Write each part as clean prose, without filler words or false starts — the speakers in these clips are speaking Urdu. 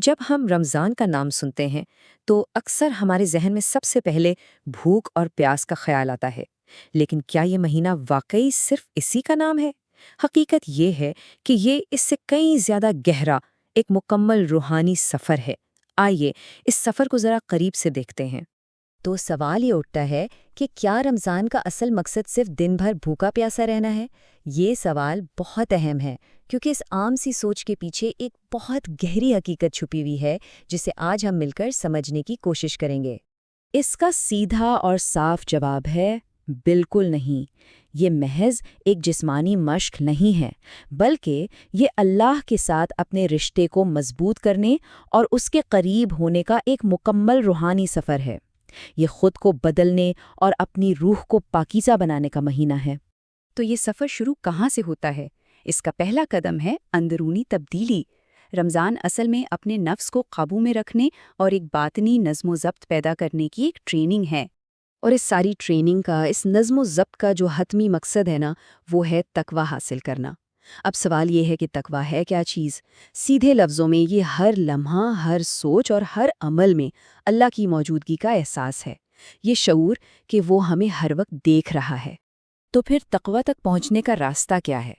جب ہم رمضان کا نام سنتے ہیں تو اکثر ہمارے ذہن میں سب سے پہلے بھوک اور پیاس کا خیال آتا ہے، لیکن کیا یہ مہینہ واقعی صرف اسی کا نام ہے؟ حقیقت یہ ہے کہ یہ اس سے کئی زیادہ گہرا ایک مکمل روحانی سفر ہے۔ آئیے اس سفر کو ذرا قریب سے دیکھتے ہیں۔ تو سوال یہ اٹھتا ہے کہ کیا رمضان کا اصل مقصد صرف دن بھر بھوکا پیاسا رہنا ہے؟ یہ سوال بہت اہم ہے کیونکہ اس عام سی سوچ کے پیچھے ایک بہت گہری حقیقت چھپی ہوئی ہے جسے آج ہم مل کر سمجھنے کی کوشش کریں گے۔ اس کا سیدھا اور صاف جواب ہے بالکل نہیں۔ یہ محض ایک جسمانی مشق نہیں ہے، بلکہ یہ اللہ کے ساتھ اپنے رشتے کو مضبوط کرنے اور اس کے قریب ہونے کا ایک مکمل روحانی سفر ہے۔ یہ خود کو بدلنے اور اپنی روح کو پاکیزہ بنانے کا مہینہ ہے۔ تو یہ سفر شروع کہاں سے ہوتا ہے؟ اس کا پہلا قدم ہے اندرونی تبدیلی۔ رمضان اصل میں اپنے نفس کو قابو میں رکھنے اور ایک باطنی نظم و ضبط پیدا کرنے کی ایک ٹریننگ ہے۔ اور اس ساری ٹریننگ کا، اس نظم و ضبط کا جو حتمی مقصد ہے نا، وہ ہے تقوی حاصل کرنا۔ اب سوال یہ ہے کہ تقوی ہے کیا چیز؟ سیدھے لفظوں میں یہ ہر لمحہ، ہر سوچ اور ہر عمل میں اللہ کی موجودگی کا احساس ہے، یہ شعور کہ وہ ہمیں ہر وقت دیکھ رہا ہے۔ تو پھر تقوی تک پہنچنے کا راستہ کیا ہے؟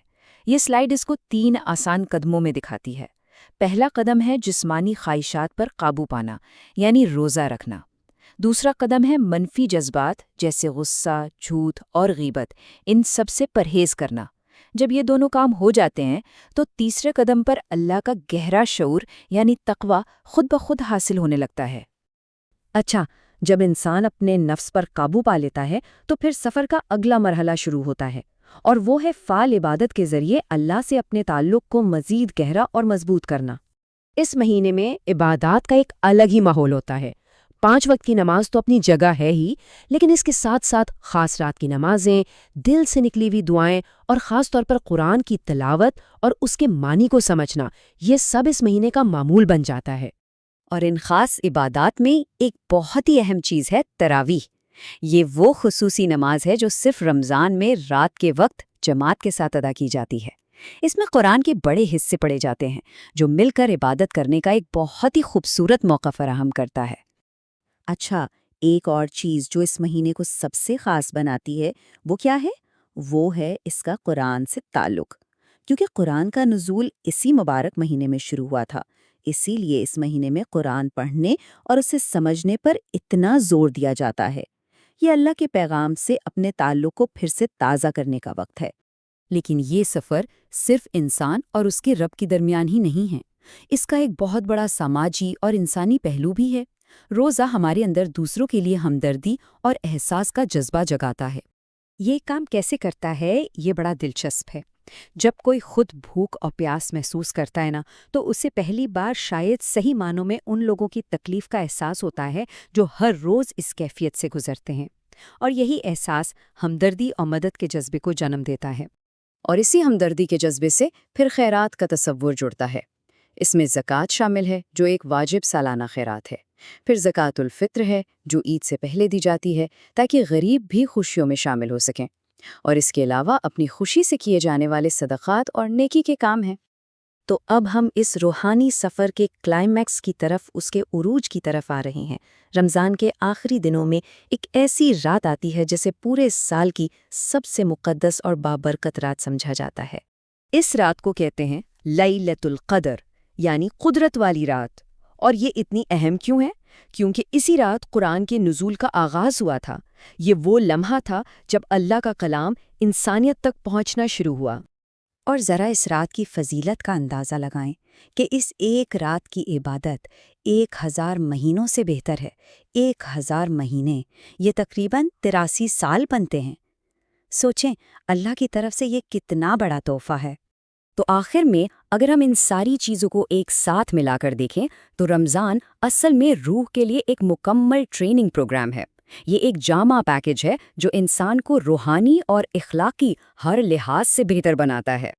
یہ سلائیڈ اس کو 3 آسان قدموں میں دکھاتی ہے۔ پہلا قدم ہے جسمانی خواہشات پر قابو پانا، یعنی روزہ رکھنا۔ دوسرا قدم ہے منفی جذبات جیسے غصہ، جھوٹ اور غیبت، ان سب سے پرہیز کرنا۔ جب یہ دونوں کام ہو جاتے ہیں تو تیسرے قدم پر اللہ کا گہرا شعور یعنی تقوی خود بخود حاصل ہونے لگتا ہے۔ اچھا، جب انسان اپنے نفس پر قابو پا لیتا ہے تو پھر سفر کا اگلا مرحلہ شروع ہوتا ہے، اور وہ ہے فعال عبادت کے ذریعے اللہ سے اپنے تعلق کو مزید گہرا اور مضبوط کرنا۔ اس مہینے میں عبادات کا ایک الگ ہی ماحول ہوتا ہے۔ 5 وقت کی نماز تو اپنی جگہ ہے ہی، لیکن اس کے ساتھ ساتھ خاص رات کی نمازیں، دل سے نکلی ہوئی دعائیں اور خاص طور پر قرآن کی تلاوت اور اس کے معنی کو سمجھنا، یہ سب اس مہینے کا معمول بن جاتا ہے۔ اور ان خاص عبادات میں ایک بہت ہی اہم چیز ہے تراویح۔ یہ وہ خصوصی نماز ہے جو صرف رمضان میں رات کے وقت جماعت کے ساتھ ادا کی جاتی ہے۔ اس میں قرآن کے بڑے حصے پڑھے جاتے ہیں جو مل کر عبادت کرنے کا ایک بہت ہی خوبصورت موقع فراہم کرتا ہے۔ اچھا، ایک اور چیز جو اس مہینے کو سب سے خاص بناتی ہے وہ کیا ہے؟ وہ ہے اس کا قرآن سے تعلق۔ کیونکہ قرآن کا نزول اسی مبارک مہینے میں شروع ہوا تھا، اسی لیے اس مہینے میں قرآن پڑھنے اور اسے سمجھنے پر اتنا زور دیا جاتا ہے۔ یہ اللہ کے پیغام سے اپنے تعلق کو پھر سے تازہ کرنے کا وقت ہے۔ لیکن یہ سفر صرف انسان اور اس کے رب کے درمیان ہی نہیں ہے، اس کا ایک بہت بڑا سماجی اور انسانی پہلو بھی ہے۔ روزہ ہمارے اندر دوسروں کے لیے ہمدردی اور احساس کا جذبہ جگاتا ہے۔ یہ کام کیسے کرتا ہے؟ یہ بڑا دلچسپ ہے۔ جب کوئی خود بھوک اور پیاس محسوس کرتا ہے نا، تو اسے پہلی بار شاید صحیح معنوں میں ان لوگوں کی تکلیف کا احساس ہوتا ہے جو ہر روز اس کیفیت سے گزرتے ہیں، اور یہی احساس ہمدردی اور مدد کے جذبے کو جنم دیتا ہے۔ اور اسی ہمدردی کے جذبے سے پھر خیرات کا تصور جڑتا ہے۔ اس میں زکوٰۃ شامل ہے جو ایک واجب سالانہ خیرات ہے، پھر زکوٰۃ الفطر ہے جو عید سے پہلے دی جاتی ہے تاکہ غریب بھی خوشیوں میں شامل ہو سکیں، اور اس کے علاوہ اپنی خوشی سے کیے جانے والے صدقات اور نیکی کے کام ہیں۔ تو اب ہم اس روحانی سفر کے کلائمیکس کی طرف، اس کے عروج کی طرف آ رہے ہیں۔ رمضان کے آخری دنوں میں ایک ایسی رات آتی ہے جسے پورے سال کی سب سے مقدس اور بابرکت رات سمجھا جاتا ہے۔ اس رات کو کہتے ہیں لیلۃ القدر، یعنی قدرت والی رات۔ اور یہ اتنی اہم کیوں ہے؟ کیونکہ اسی رات قرآن کے نزول کا آغاز ہوا تھا۔ یہ وہ لمحہ تھا جب اللہ کا کلام انسانیت تک پہنچنا شروع ہوا۔ اور ذرا اس رات کی فضیلت کا اندازہ لگائیں کہ اس ایک رات کی عبادت 1000 مہینوں سے بہتر ہے۔ 1000 مہینے، یہ تقریباً 83 سال بنتے ہیں۔ سوچیں، اللہ کی طرف سے یہ کتنا بڑا تحفہ ہے۔ تو آخر میں اگر ہم ان ساری چیزوں کو ایک ساتھ ملا کر دیکھیں تو رمضان اصل میں روح کے لیے ایک مکمل ٹریننگ پروگرام ہے۔ یہ ایک جامع پیکج ہے جو انسان کو روحانی اور اخلاقی ہر لحاظ سے بہتر بناتا ہے۔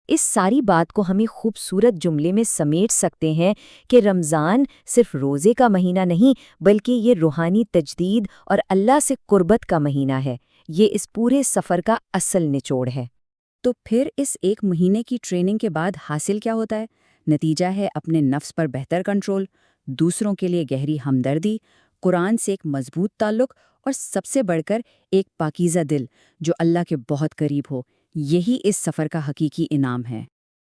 اس ساری بات کو ہمیں خوبصورت جملے میں سمیٹ سکتے ہیں کہ رمضان صرف روزے کا مہینہ نہیں، بلکہ یہ روحانی تجدید اور اللہ سے قربت کا مہینہ ہے۔ یہ اس پورے سفر کا اصل نچوڑ ہے۔ تو پھر اس ایک مہینے کی ٹریننگ کے بعد حاصل کیا ہوتا ہے؟ نتیجہ ہے اپنے نفس پر بہتر کنٹرول، دوسروں کے لیے گہری ہمدردی، قرآن سے ایک مضبوط تعلق اور سب سے بڑھ کر ایک پاکیزہ دل جو اللہ کے بہت قریب ہو۔ یہی اس سفر کا حقیقی انعام ہے۔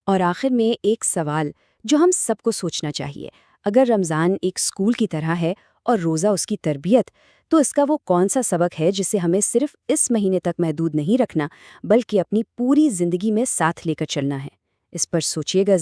اور آخر میں ایک سوال جو ہم سب کو سوچنا چاہیے، اگر رمضان ایک اسکول کی طرح ہے اور روزہ اس کی تربیت، تو اس کا وہ کون سا سبق ہے جسے ہمیں صرف اس مہینے تک محدود نہیں رکھنا بلکہ اپنی پوری زندگی میں ساتھ لے کر چلنا ہے؟ اس پر سوچیے گا ضرور۔